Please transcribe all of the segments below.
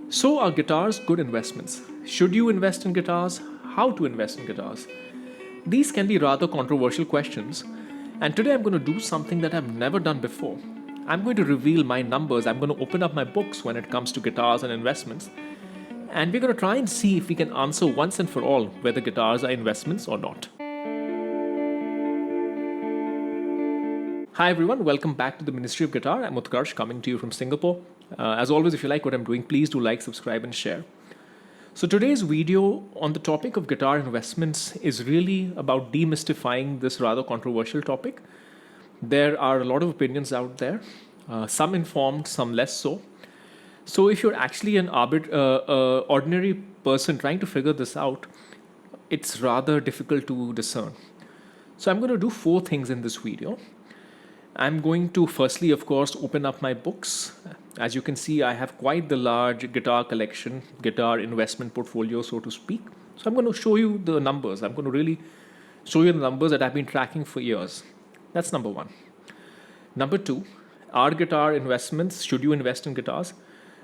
So, are guitars good investments? Should you invest in guitars? How to invest in guitars? These can be rather controversial questions, and today I'm going to do something that I've never done before. I'm going to reveal my numbers, I'm going to open up my books when it comes to guitars and investments, and we're going to try and see if we can answer once and for all whether guitars are investments or not. Hi everyone, welcome back to the Ministry of Guitar. I'm Utkarsh coming to you from Singapore. As always, if you like what I'm doing, please do like, subscribe, and share. So today's video on the topic of guitar investments is really about demystifying this rather controversial topic. There are a lot of opinions out there, some informed, some less so. So if you're actually an ordinary person trying to figure this out, it's rather difficult to discern. So I'm going to do 4 things in this video. I'm going to firstly, of course, open up my books. As you can see, I have quite the large guitar collection, guitar investment portfolio, so to speak. So I'm going to show you the numbers. I'm going to really show you the numbers that I've been tracking for years. That's number 1. Number 2, are guitar investments, should you invest in guitars?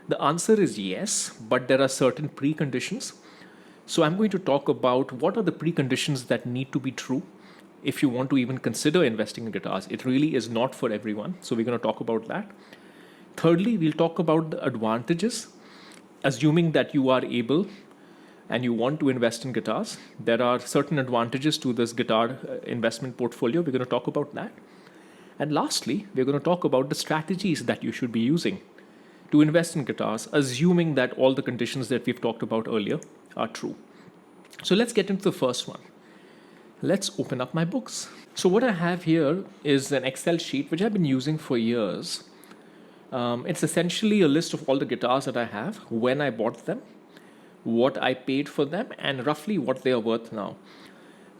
The answer is yes, but there are certain preconditions. So I'm going to talk about what are the preconditions that need to be true if you want to even consider investing in guitars. It really is not for everyone, so we're going to talk about that. Thirdly, we'll talk about the advantages, assuming that you are able and you want to invest in guitars. There are certain advantages to this guitar investment portfolio. We're going to talk about that. And lastly, we're going to talk about the strategies that you should be using to invest in guitars, assuming that all the conditions that we've talked about earlier are true. So let's get into the first one. Let's open up my books. So what I have here is an Excel sheet which I've been using for years. It's essentially a list of all the guitars that I have, when I bought them, what I paid for them, and roughly what they are worth now.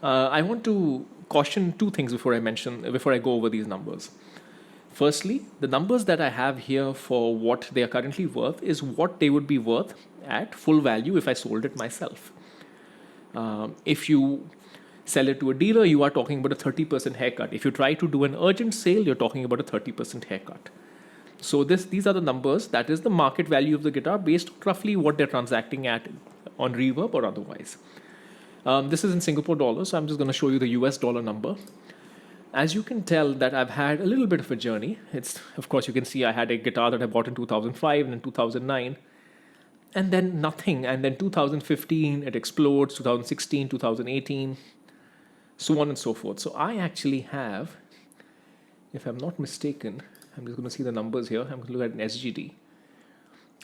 I want to caution 2 things before I go over these numbers. Firstly, the numbers that I have here for what they are currently worth is what they would be worth at full value if I sold it myself. If you sell it to a dealer, you are talking about a 30% haircut. If you try to do an urgent sale, you're talking about a 30% haircut. So these are the numbers, that is the market value of the guitar based on roughly what they're transacting at on Reverb or otherwise. This is in Singapore dollars, so I'm just going to show you the US dollar number. As you can tell that I've had a little bit of a journey. Of course, you can see I had a guitar that I bought in 2005 and in 2009. And then nothing. And then 2015, it explodes, 2016, 2018, so on and so forth. So I actually have, if I'm not mistaken, I'm just going to see the numbers here. I'm going to look at an SGD.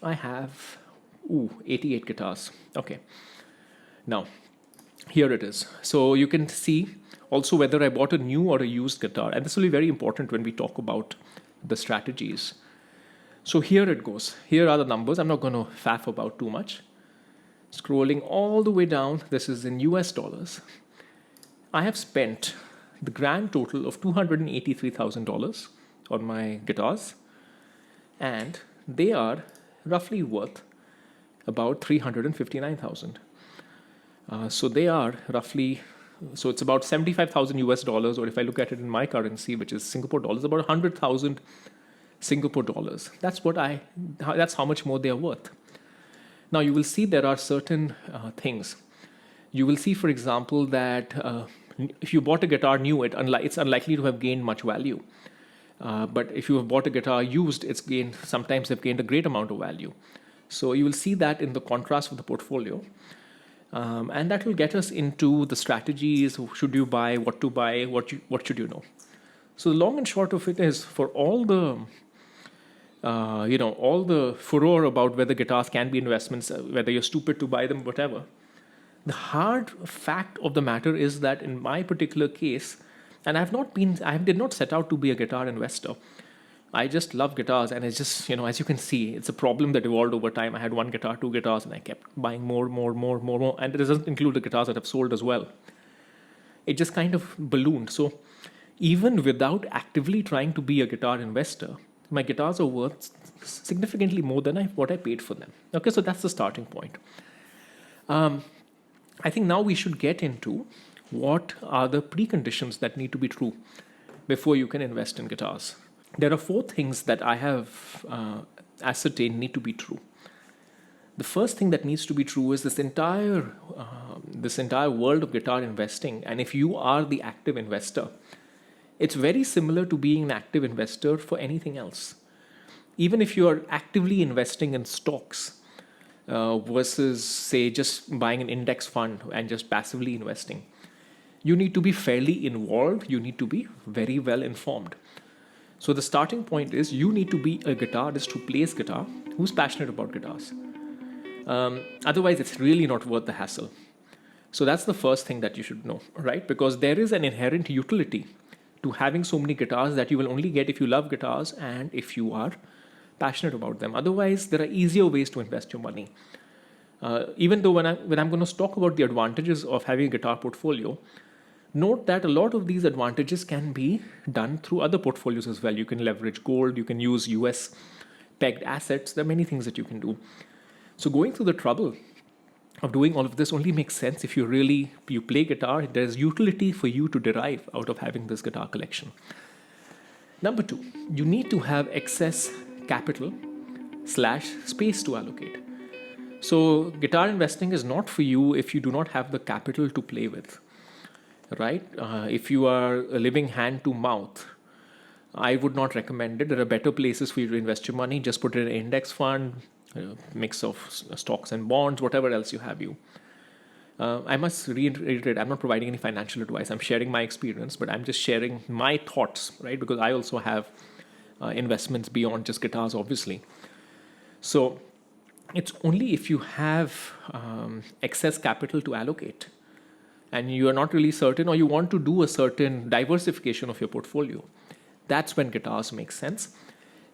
I have 88 guitars. Okay. Now, here it is. So you can see also whether I bought a new or a used guitar. And this will be very important when we talk about the strategies. So here it goes. Here are the numbers. I'm not going to faff about too much. Scrolling all the way down, this is in US dollars. I have spent the grand total of $283,000 on my guitars, and they are roughly worth about $359,000. So they are roughly, so it's about 75,000 US dollars, or if I look at it in my currency, which is Singapore dollars, about 100,000 Singapore dollars. That's how much more they are worth. Now you will see there are certain things. You will see, for example, that if you bought a guitar new, it's unlikely to have gained much value. But if you have bought a guitar used, sometimes they've gained a great amount of value. So you will see that in the contrast of the portfolio. And that will get us into the strategies. Should you buy, what to buy, what should you know? So the long and short of it is, for all the all the furor about whether guitars can be investments, whether you're stupid to buy them, whatever. The hard fact of the matter is that in my particular case, and I did not set out to be a guitar investor. I just love guitars, and it's just, as you can see, it's a problem that evolved over time. I had 1 guitar, 2 guitars, and I kept buying more, and it doesn't include the guitars that I've sold as well. It just kind of ballooned. So even without actively trying to be a guitar investor, my guitars are worth significantly more than what I paid for them. Okay, so that's the starting point. I think now we should get into what are the preconditions that need to be true before you can invest in guitars. There are 4 things that I have ascertained need to be true. the first thing that needs to be true is this entire world of guitar investing. And if you are the active investor, it's very similar to being an active investor for anything else. Even if you are actively investing in stocks versus, say, just buying an index fund and just passively investing, you need to be fairly involved. You need to be very well informed. So the starting point is you need to be a guitarist who plays guitar, who's passionate about guitars. Otherwise, it's really not worth the hassle. So that's the first thing that you should know, right? Because there is an inherent utility to having so many guitars that you will only get if you love guitars and if you are passionate about them. Otherwise, there are easier ways to invest your money. Even though when I'm going to talk about the advantages of having a guitar portfolio, note that a lot of these advantages can be done through other portfolios as well. You can leverage gold, you can use US pegged assets. There are many things that you can do. So going through the trouble of doing all of this only makes sense if you play guitar. There's utility for you to derive out of having this guitar collection. Number two, you need to have excess capital / space to allocate. So guitar investing is not for you if you do not have the capital to play with, right? If you are living hand to mouth, I would not recommend it. There are better places for you to invest your money. Just put it in an index fund, mix of stocks and bonds, whatever else you have. I must reiterate, I'm not providing any financial advice. I'm sharing my experience, but I'm just sharing my thoughts, right? Because I also have investments beyond just guitars, obviously. So it's only if you have excess capital to allocate and you are not really certain, or you want to do a certain diversification of your portfolio, that's when guitars make sense.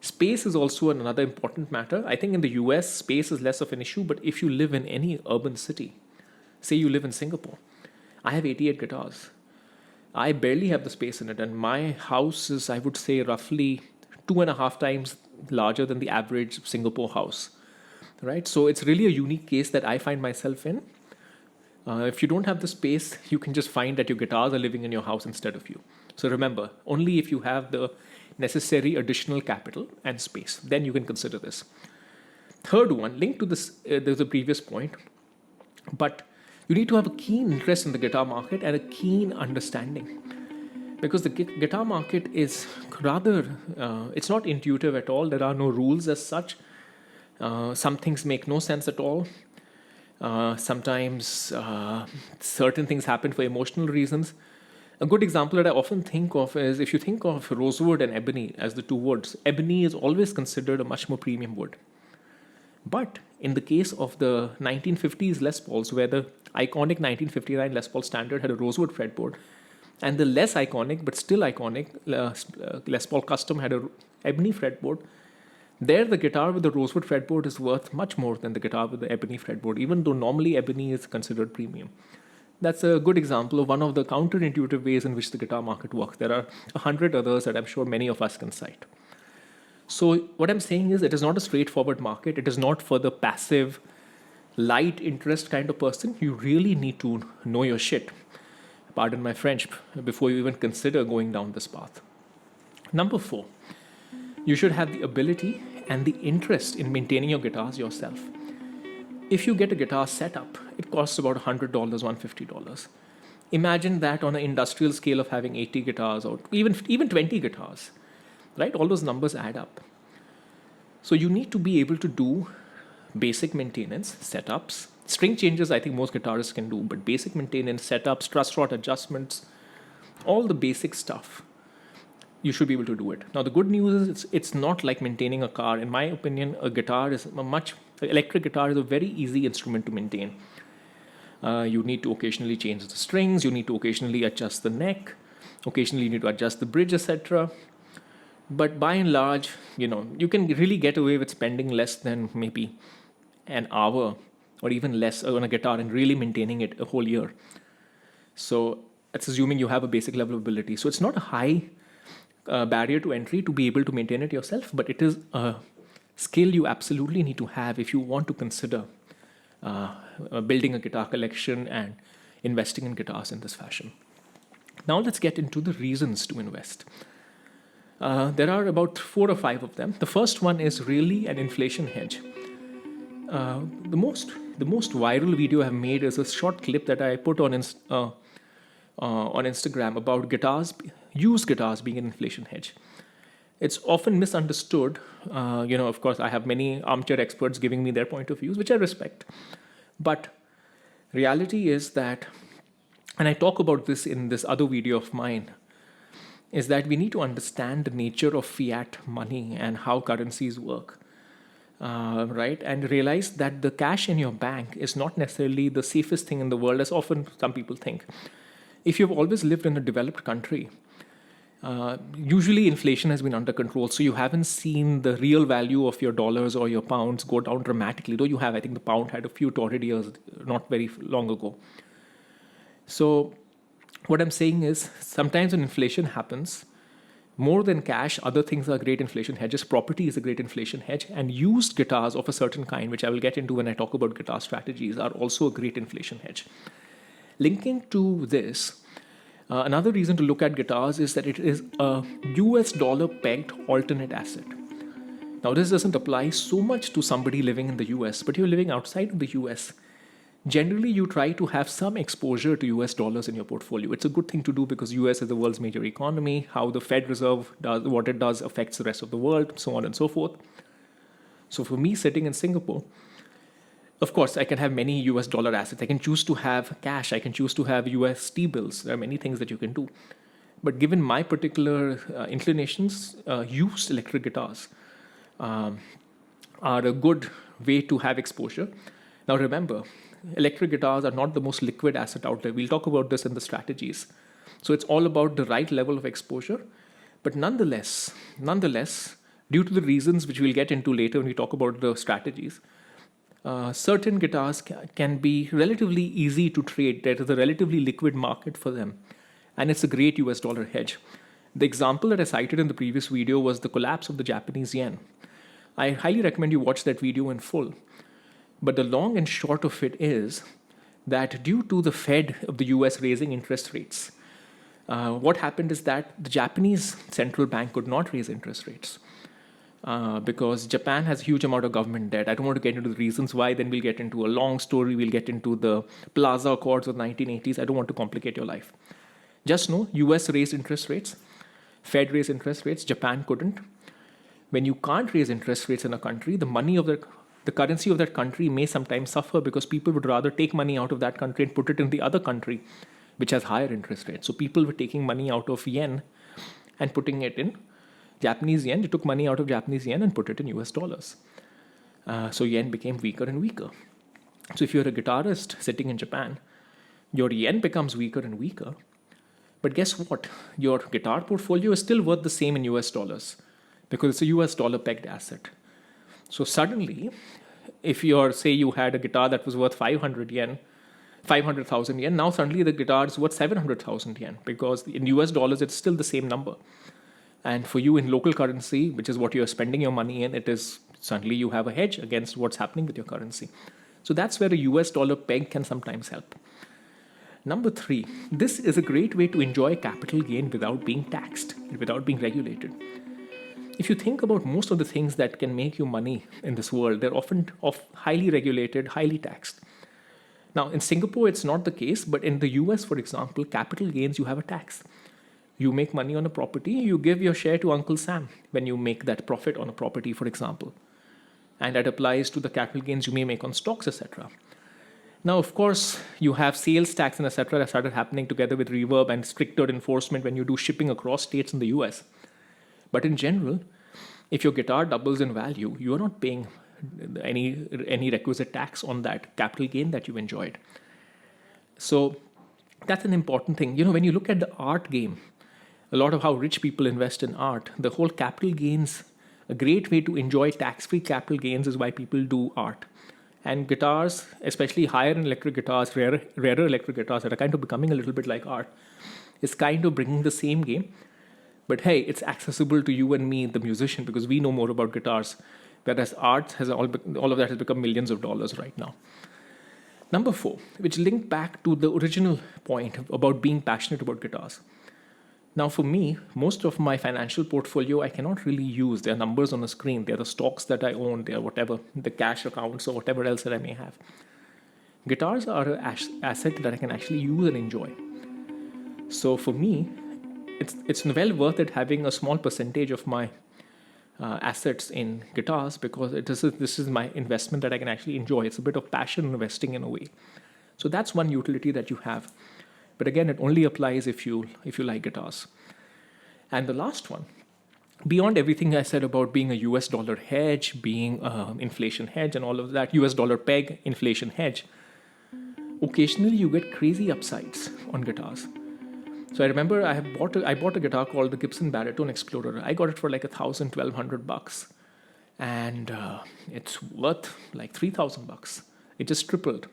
Space is also another important matter. I think in the US, space is less of an issue, but if you live in any urban city, say you live in Singapore, I have 88 guitars. I barely have the space in it, and my house is, I would say, roughly 2.5 times larger than the average Singapore house, right? So it's really a unique case that I find myself in. If you don't have the space, you can just find that your guitars are living in your house instead of you. So remember, only if you have the necessary additional capital and space, then you can consider this. Third one, linked to this, there's a previous point, but you need to have a keen interest in the guitar market and a keen understanding. Because the guitar market is rather, it's not intuitive at all. There are no rules as such. Some things make no sense at all. Sometimes certain things happen for emotional reasons. A good example that I often think of is, if you think of rosewood and ebony as the two woods, ebony is always considered a much more premium wood. But in the case of the 1950s Les Pauls, where the iconic 1959 Les Paul Standard had a rosewood fretboard, and the less iconic but still iconic Les Paul Custom had a ebony fretboard, there the guitar with the rosewood fretboard is worth much more than the guitar with the ebony fretboard, even though normally ebony is considered premium. That's a good example of one of the counterintuitive ways in which the guitar market works. There are 100 others that I'm sure many of us can cite. So what I'm saying is, it is not a straightforward market. It is not for the passive, light interest kind of person. You really need to know your shit, pardon my French, before you even consider going down this path. Number 4, you should have the ability and the interest in maintaining your guitars yourself. If you get a guitar set up, it costs about $100, $150. Imagine that on an industrial scale of having 80 guitars or even 20 guitars, right? All those numbers add up. So you need to be able to do basic maintenance, setups. String changes, I think most guitarists can do, but basic maintenance, setups, truss rod adjustments, all the basic stuff, you should be able to do it. Now, the good news is it's not like maintaining a car. In my opinion, electric guitar is a very easy instrument to maintain. You need to occasionally change the strings, you need to occasionally adjust the neck, occasionally you need to adjust the bridge, etc. But by and large, you can really get away with spending less than maybe an hour or even less on a guitar and really maintaining it a whole year. So that's assuming you have a basic level of ability. So it's not a high barrier to entry to be able to maintain it yourself, but it is a skill you absolutely need to have if you want to consider building a guitar collection and investing in guitars in this fashion. Now let's get into the reasons to invest. There are about 4 or 5 of them. The first one is really an inflation hedge. The most viral video I've made is a short clip that I put on Instagram about used guitars being an inflation hedge. It's often misunderstood. Of course, I have many armchair experts giving me their point of views, which I respect. But reality is that, and I talk about this in this other video of mine, is that we need to understand the nature of fiat money and how currencies work. Right? And realize that the cash in your bank is not necessarily the safest thing in the world, as often some people think. If you've always lived in a developed country, usually inflation has been under control, so you haven't seen the real value of your dollars or your pounds go down dramatically, though you have. I think the pound had a few torrid years not very long ago. So what I'm saying is, sometimes when inflation happens, more than cash, other things are great inflation hedges. Property is a great inflation hedge, and used guitars of a certain kind, which I will get into when I talk about guitar strategies, are also a great inflation hedge. Linking to this, another reason to look at guitars is that it is a US dollar pegged alternate asset. Now, this doesn't apply so much to somebody living in the US, but you're living outside of the US. Generally, you try to have some exposure to US dollars in your portfolio. It's a good thing to do because US is the world's major economy. How the Fed Reserve does what it does affects the rest of the world, so on and so forth. So for me, sitting in Singapore, of course, I can have many US dollar assets. I can choose to have cash. I can choose to have US T-bills. There are many things that you can do. But given my particular inclinations, used electric guitars are a good way to have exposure. Now remember, electric guitars are not the most liquid asset out there. We'll talk about this in the strategies. So it's all about the right level of exposure. But nonetheless, due to the reasons which we'll get into later when we talk about the strategies, certain guitars can be relatively easy to trade. There is a relatively liquid market for them. And it's a great US dollar hedge. The example that I cited in the previous video was the collapse of the Japanese yen. I highly recommend you watch that video in full. But the long and short of it is that due to the Fed of the US raising interest rates, what happened is that the Japanese central bank could not raise interest rates because Japan has a huge amount of government debt. I don't want to get into the reasons why, then we'll get into a long story. We'll get into the Plaza Accords of the 1980s. I don't want to complicate your life. Just know, US raised interest rates, Fed raised interest rates, Japan couldn't. When you can't raise interest rates in a country, the currency of that country may sometimes suffer because people would rather take money out of that country and put it in the other country, which has higher interest rates. So people were taking money out of yen and putting it in Japanese yen. They took money out of Japanese yen and put it in US dollars. So yen became weaker and weaker. So if you're a guitarist sitting in Japan, your yen becomes weaker and weaker. But guess what? Your guitar portfolio is still worth the same in US dollars because it's a US dollar pegged asset. So suddenly, if you had a guitar that was worth 500,000 yen, now suddenly the guitar is worth 700,000 yen because in US dollars, it's still the same number. And for you in local currency, which is what you're spending your money in, it is suddenly you have a hedge against what's happening with your currency. So that's where a US dollar peg can sometimes help. Number 3, this is a great way to enjoy capital gain without being taxed, without being regulated. If you think about most of the things that can make you money in this world, they're often highly regulated, highly taxed. Now, in Singapore, it's not the case, but in the US, for example, capital gains, you have a tax. You make money on a property, you give your share to Uncle Sam when you make that profit on a property, for example. And that applies to the capital gains you may make on stocks, etc. Now, of course, you have sales tax and etc. that started happening together with reverb and stricter enforcement when you do shipping across states in the US. But in general, if your guitar doubles in value, you are not paying any requisite tax on that capital gain that you enjoyed. So that's an important thing. When you look at the art game, a lot of how rich people invest in art, the whole capital gains, a great way to enjoy tax-free capital gains is why people do art. And guitars, especially higher-end electric guitars, rarer electric guitars that are kind of becoming a little bit like art, is kind of bringing the same game. But hey, it's accessible to you and me, the musician, because we know more about guitars, whereas art has all of that has become millions of dollars right now. Number 4, which linked back to the original point about being passionate about guitars. Now, for me, most of my financial portfolio I cannot really use. There are numbers on the screen. They're the stocks that I own. They're whatever, the cash accounts or whatever else that I may have. Guitars are an asset that I can actually use and enjoy. So for me, it's well worth it having a small percentage of my assets in guitars, because this is my investment that I can actually enjoy. It's a bit of passion investing in a way. So that's one utility that you have. But again, it only applies if you like guitars. And the last one, beyond everything I said about being a US dollar hedge, being inflation hedge and all of that, US dollar peg, inflation hedge, occasionally you get crazy upsides on guitars. So I remember I bought a guitar called the Gibson Baritone Explorer. I got it for like $1,000-1,200, and it's worth like $3,000. It just tripled.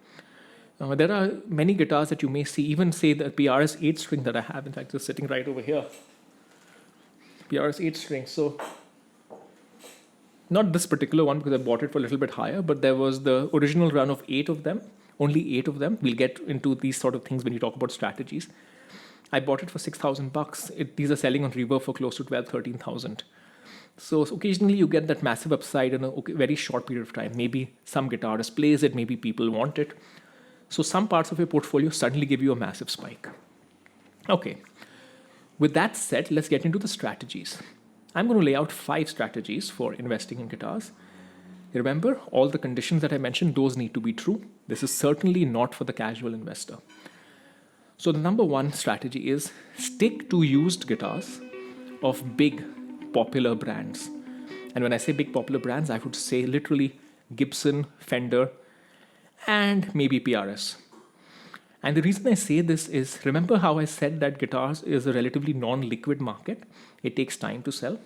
There are many guitars that you may see, even say the PRS 8-string that I have. In fact, it's sitting right over here. PRS 8-string. So not this particular one because I bought it for a little bit higher, but there was the original run of 8 of them. Only 8 of them. We'll get into these sort of things when you talk about strategies. I bought it for $6,000. These are selling on Reverb for close to $12,000-13,000. So occasionally you get that massive upside in a very short period of time. Maybe some guitarist plays it, maybe people want it. So some parts of your portfolio suddenly give you a massive spike. Okay, with that said, let's get into the strategies. I'm going to lay out 5 strategies for investing in guitars. Remember, all the conditions that I mentioned, those need to be true. This is certainly not for the casual investor. So the number 1 strategy is stick to used guitars of big popular brands. And when I say big popular brands, I would say literally Gibson, Fender, and maybe PRS. And the reason I say this is, remember how I said that guitars is a relatively non-liquid market? It takes time to sell.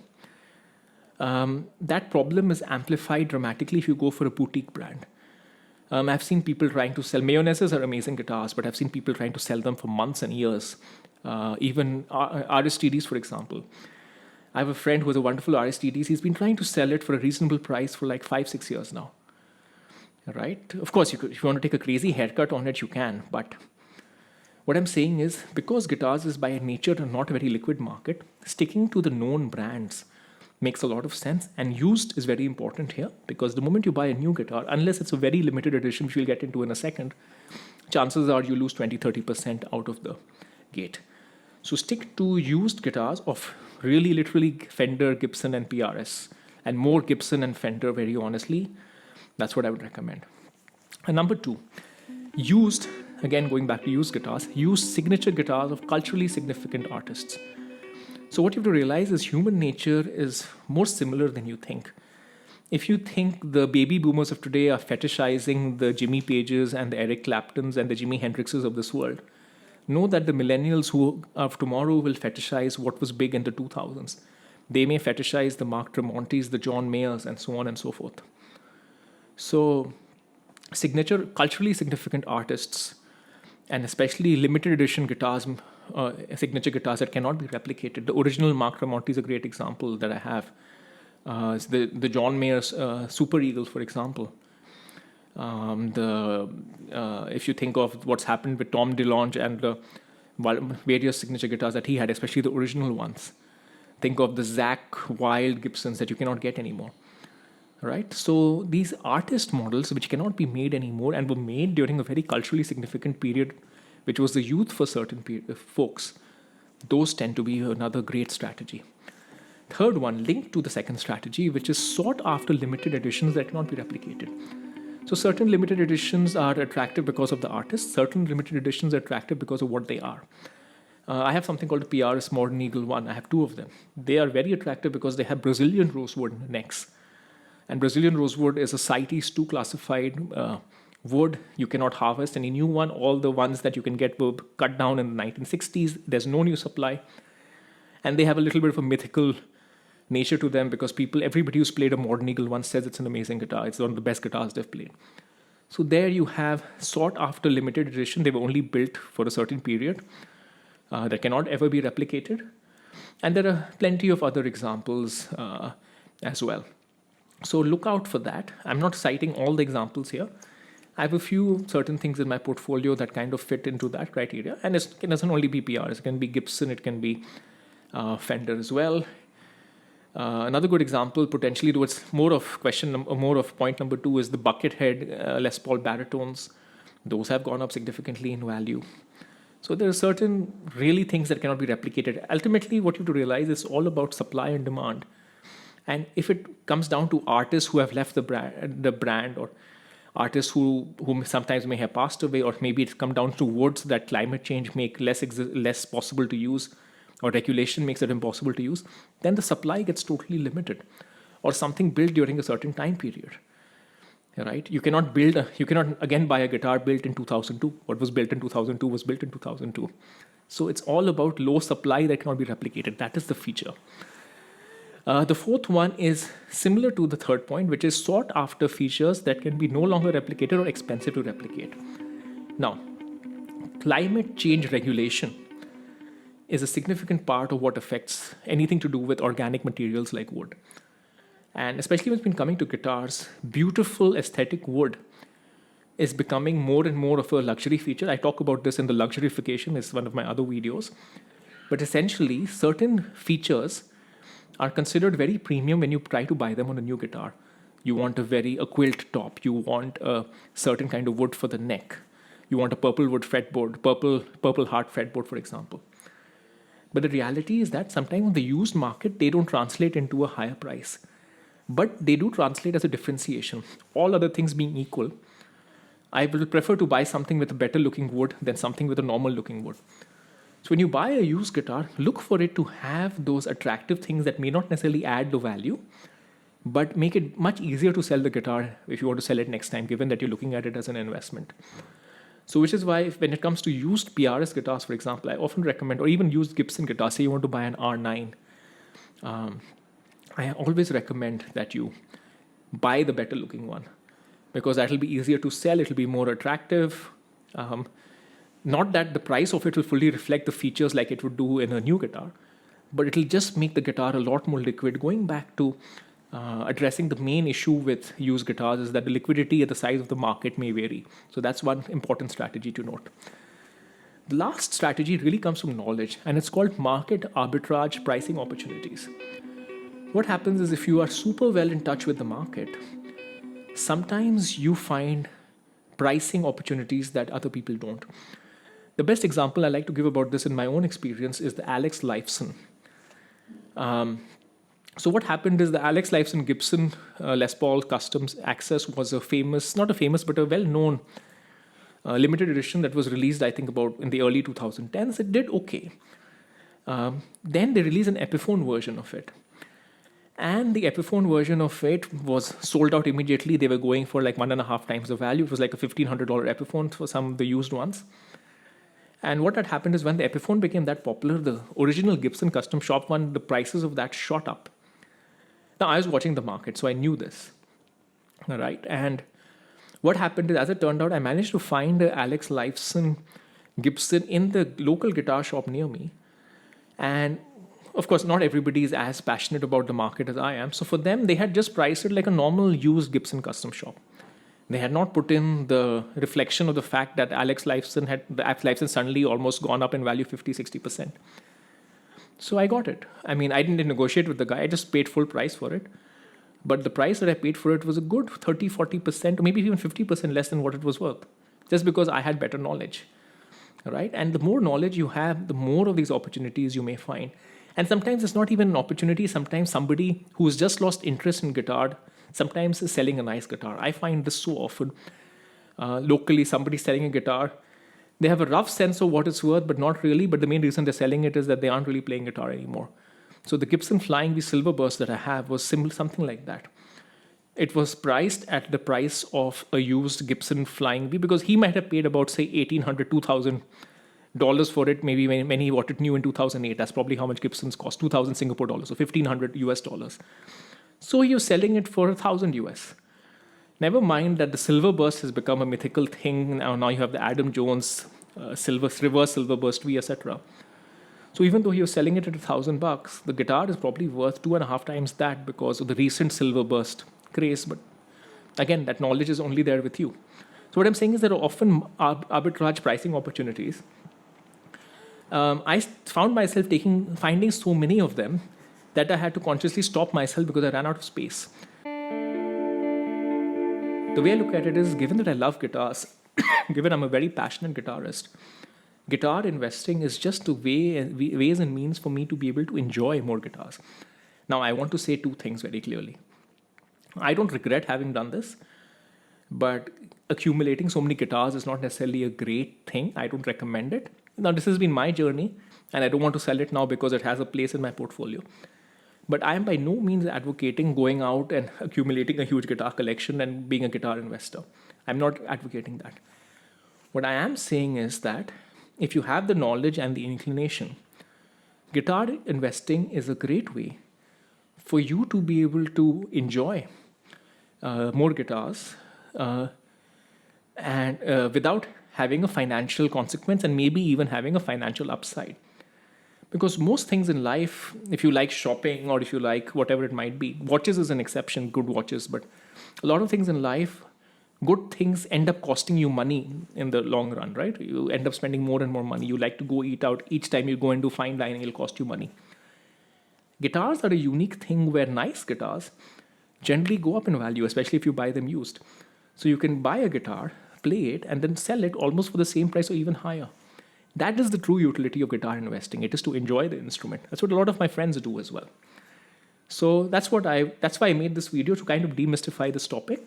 That problem is amplified dramatically if you go for a boutique brand. I've seen people trying to sell Mayones are amazing guitars, but I've seen people trying to sell them for months and years. Even RSTDs, for example. I have a friend who has a wonderful RSTDs. He's been trying to sell it for a reasonable price for like 5-6 years now. Right? Of course, if you want to take a crazy haircut on it, you can. But what I'm saying is, because guitars is by nature not a very liquid market, sticking to the known brands makes a lot of sense. And used is very important here, because the moment you buy a new guitar, unless it's a very limited edition, which we'll get into in a second, chances are you lose 20-30% out of the gate. So stick to used guitars of really literally Fender, Gibson, and PRS, and more Gibson and Fender, very honestly. That's what I would recommend. And number 2, used, again going back to used guitars, use signature guitars of culturally significant artists. So what you have to realize is human nature is more similar than you think. If you think the baby boomers of today are fetishizing the Jimmy Pages and the Eric Claptons and the Jimi Hendrixes of this world, know that the millennials who of tomorrow will fetishize what was big in the 2000s. They may fetishize the Mark Tremontis, the John Mayers, and so on and so forth. So signature, culturally significant artists, and especially limited edition guitars, signature guitars that cannot be replicated. The original Mark Tremonti is a great example that I have. It's the John Mayer's Super Eagle, for example. If you think of what's happened with Tom DeLonge and the various signature guitars that he had, especially the original ones. Think of the Zach Wild Gibsons that you cannot get anymore. Right? So these artist models, which cannot be made anymore and were made during a very culturally significant period, which was the youth for certain folks, those tend to be another great strategy. Third one, linked to the second strategy, which is sought after limited editions that cannot be replicated. So certain limited editions are attractive because of the artist. Certain limited editions are attractive because of what they are. I have something called the PRS Modern Eagle 1. I have 2 of them. They are very attractive because they have Brazilian rosewood necks. And Brazilian rosewood is a CITES 2 classified wood you cannot harvest. Any new one, all the ones that you can get were cut down in the 1960s. There's no new supply. And they have a little bit of a mythical nature to them because everybody who's played a Modern Eagle 1 says it's an amazing guitar. It's one of the best guitars they've played. So there you have sought after limited edition. They were only built for a certain period that cannot ever be replicated. And there are plenty of other examples as well. So look out for that. I'm not citing all the examples here. I have a few certain things in my portfolio that kind of fit into that criteria. And it doesn't only be PRs. It can be Gibson. It can be Fender as well. Another good example, potentially towards more of point number 2, is the Buckethead Les Paul baritones. Those have gone up significantly in value. So there are certain really things that cannot be replicated. Ultimately, what you have to realize is all about supply and demand. And if it comes down to artists who have left the brand, or artists who sometimes may have passed away, or maybe it's come down to woods that climate change make less possible to use, or regulation makes it impossible to use, then the supply gets totally limited, or something built during a certain time period. Right? You cannot again buy a guitar built in 2002. What was built in 2002 was built in 2002. So it's all about low supply that cannot be replicated. That is the feature. The fourth one is similar to the third point, which is sought after features that can be no longer replicated or expensive to replicate. Now, climate change regulation is a significant part of what affects anything to do with organic materials like wood. And especially when it's been coming to guitars, beautiful aesthetic wood is becoming more and more of a luxury feature. I talk about this in the luxurification, it's one of my other videos. But essentially, certain features are considered very premium when you try to buy them on a new guitar. You want a quilt top. You want a certain kind of wood for the neck. You want a purple wood fretboard, purple heart fretboard, for example. But the reality is that sometimes in the used market, they don't translate into a higher price. But they do translate as a differentiation. All other things being equal, I will prefer to buy something with a better looking wood than something with a normal looking wood. So when you buy a used guitar, look for it to have those attractive things that may not necessarily add the value, but make it much easier to sell the guitar if you want to sell it next time, given that you're looking at it as an investment. So which is why when it comes to used PRS guitars, for example, I often recommend, or even used Gibson guitars, say you want to buy an R9, I always recommend that you buy the better looking one, because that will be easier to sell, it will be more attractive. Not that the price of it will fully reflect the features like it would do in a new guitar, but it will just make the guitar a lot more liquid. Going back to addressing the main issue with used guitars is that the liquidity at the size of the market may vary. So that's one important strategy to note. The last strategy really comes from knowledge, and it's called market arbitrage pricing opportunities. What happens is if you are super well in touch with the market, sometimes you find pricing opportunities that other people don't. The best example I like to give about this in my own experience is the Alex Lifeson. So what happened is the Alex Lifeson Gibson Les Paul Customs Access was a well-known limited edition that was released, I think, about in the early 2010s. It did okay. Then they released an Epiphone version of it. And the Epiphone version of it was sold out immediately. They were going for like 1.5 times the value. It was like a $1,500 Epiphone for some of the used ones. And what had happened is when the Epiphone became that popular, the original Gibson custom shop one, the prices of that shot up. Now, I was watching the market, so I knew this. All right. And what happened is, as it turned out, I managed to find the Alex Lifeson Gibson in the local guitar shop near me. And of course, not everybody is as passionate about the market as I am. So for them, they had just priced it like a normal used Gibson custom shop. They had not put in the reflection of the fact that Alex Lifeson suddenly almost gone up in value 50-60%. So I got it. I mean, I didn't negotiate with the guy. I just paid full price for it. But the price that I paid for it was a good 30-40%, or maybe even 50% less than what it was worth, just because I had better knowledge. Right? And the more knowledge you have, the more of these opportunities you may find. And sometimes it's not even an opportunity. Sometimes somebody who's just lost interest in guitar, sometimes is selling a nice guitar. I find this so often. Locally, somebody's selling a guitar. They have a rough sense of what it's worth, but not really. But the main reason they're selling it is that they aren't really playing guitar anymore. So the Gibson Flying V Silver Burst that I have was something like that. It was priced at the price of a used Gibson Flying V, because he might have paid about, say, $1,800, $2,000 for it, maybe when he bought it new in 2008. That's probably how much Gibsons cost, 2,000 Singapore dollars, so $1,500. So you're selling it for 1,000 US. Never mind that the Silver Burst has become a mythical thing. Now you have the Adam Jones reverse Silver Burst V, etc. So even though you're selling it at $1,000, the guitar is probably worth 2.5 times that because of the recent Silver Burst craze. But again, that knowledge is only there with you. So what I'm saying is there are often arbitrage pricing opportunities. I found myself finding so many of them that I had to consciously stop myself because I ran out of space. The way I look at it is, given that I love guitars, given I'm a very passionate guitarist, guitar investing is just a ways and means for me to be able to enjoy more guitars. Now, I want to say two things very clearly. I don't regret having done this, but accumulating so many guitars is not necessarily a great thing. I don't recommend it. Now, this has been my journey, and I don't want to sell it now because it has a place in my portfolio. But I am by no means advocating going out and accumulating a huge guitar collection and being a guitar investor. I'm not advocating that. What I am saying is that if you have the knowledge and the inclination, guitar investing is a great way for you to be able to enjoy more guitars and without having a financial consequence and maybe even having a financial upside. Because most things in life, if you like shopping or if you like whatever it might be, watches is an exception, good watches, but a lot of things in life, good things end up costing you money in the long run, right? You end up spending more and more money. You like to go eat out. Each time you go into fine dining, it'll cost you money. Guitars are a unique thing where nice guitars generally go up in value, especially if you buy them used. So you can buy a guitar, play it, and then sell it almost for the same price or even higher. That is the true utility of guitar investing. It is to enjoy the instrument. That's what a lot of my friends do as well. So that's why I made this video, to kind of demystify this topic.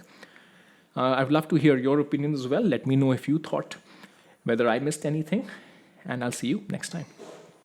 I'd love to hear your opinions as well. Let me know if you thought whether I missed anything, and I'll see you next time.